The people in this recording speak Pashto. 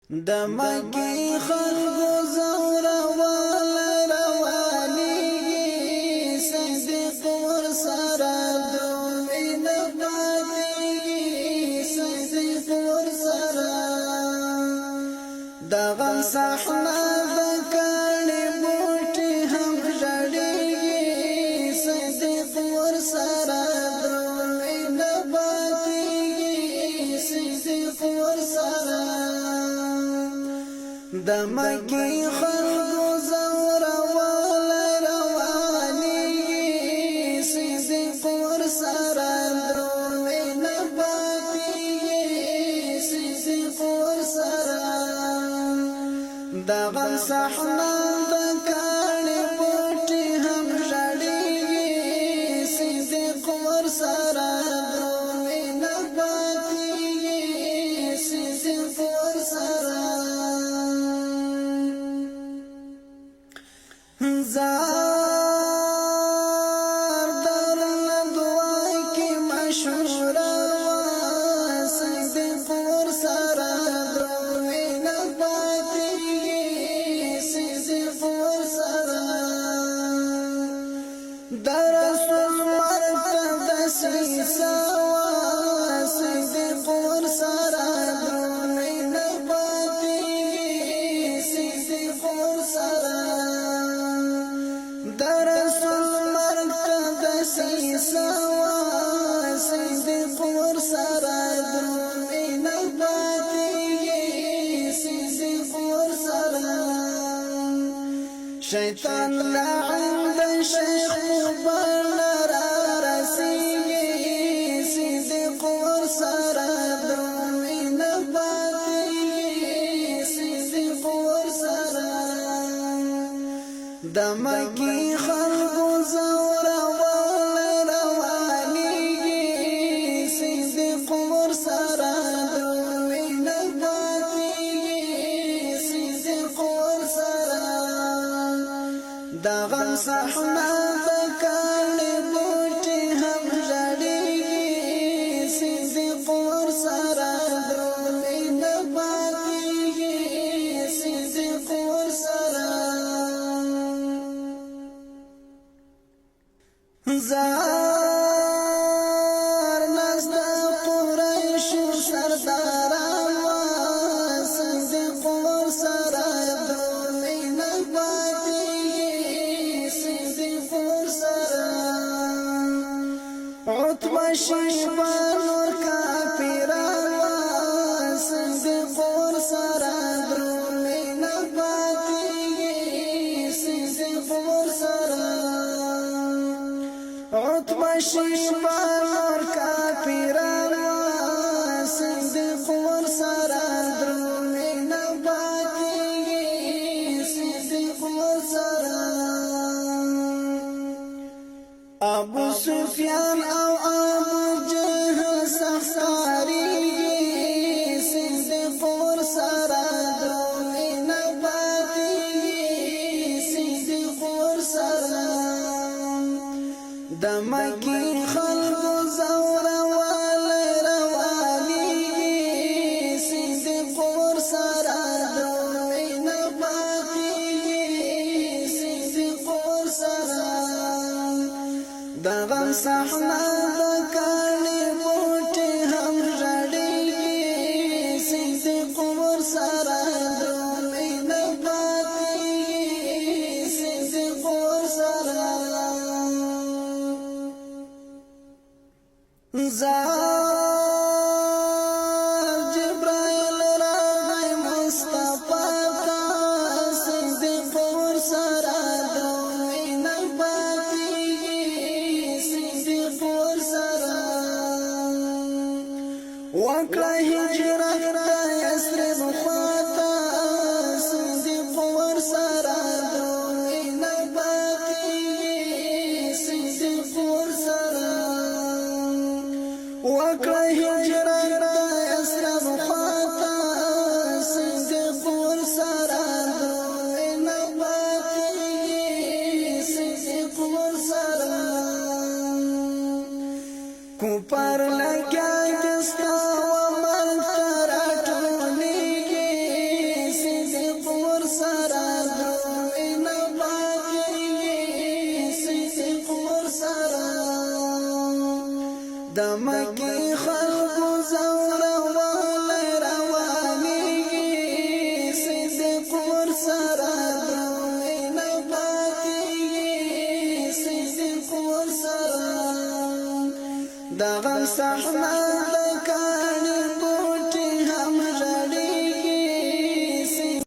د مکی خلقو زورا وال روانیږي صدیق ورسره درومي نه پاتېږي صدیق ورسره د غم صحنه د کاڼي بوټي هم ژړېږي صدیق ورسره درومي نه پاتېږي صدیق ورسره د مکی خلقو زورا وال روانیږي صدیق ورسره درومي نه پاتېږي صدیق ورسره د غم صحنه د کاڼي بوټي هم ژړېږي صدیق ورسره درومي نه پاتېږي صدیق ورسره زار درنه دعای کی مشوره صدیق ورسره درومي نه پاتېږي صدیق ورسره د رسول مرتب د سیسه صدیق ورسره درومي نه پاتېږي صدیق ورسره د رسول مرتب د سیسه صدیق ورسره درومي نه پاتېږي صدیق ورسره شیطان لعن د شیخ مبل را رسیږي صدیق ورسره درومي نه پاتېږي صدیق ورسره د مکی خلقو زورا وال روانیږي صدیق ورسره درومي نه پاتېږي صدیق ورسره د غم صحنه د کاڼي بوټي هم ژړېږي صدیق ورسره درومي نه پاتېږي صدیق ورسره زار نزد قریشو سرداران صدیق ورسره درومي نه پاتېږي صدیق ورسره عتبه شیبه نور کافران صدیق ورسره درومي نه پاتېږي صدیق ورسره عتبه شیبه نور کافران صدیق ورسره درومي نه پاتېږي صدیق ورسره ابو سفیان او ابو جهل سختارېږي صدیق ورسره درومي نه پاتېږي صدیق ورسره د مکی خلقو زورا وال روانیږي صدیق ورسره درومي نه پاتېږي صدیق ورسره د غم صحنه د کاڼي بوټي هم ژړېږي صدیق ورسره درومي نه پاتېږي صدیق ورسره زار جبرائیل راغی مصطفی تا صدیق ورسره درومي نه پاتېږي صدیق ورسره وکړه هجرت د یثرب خواته صدیق ورسره درومي نه پاتېږي صدیق ورسره وکړه هجرت د یثرب خواته صدیق ورسره درومي نه پاتېږي صدیق ورسره کوپر لګیا دستا و مرګ ته راټولېږي د مکی خلقو زورول روانیږي صدق ورسره دوینه پاتیږي صدق ورسره د غم صحنه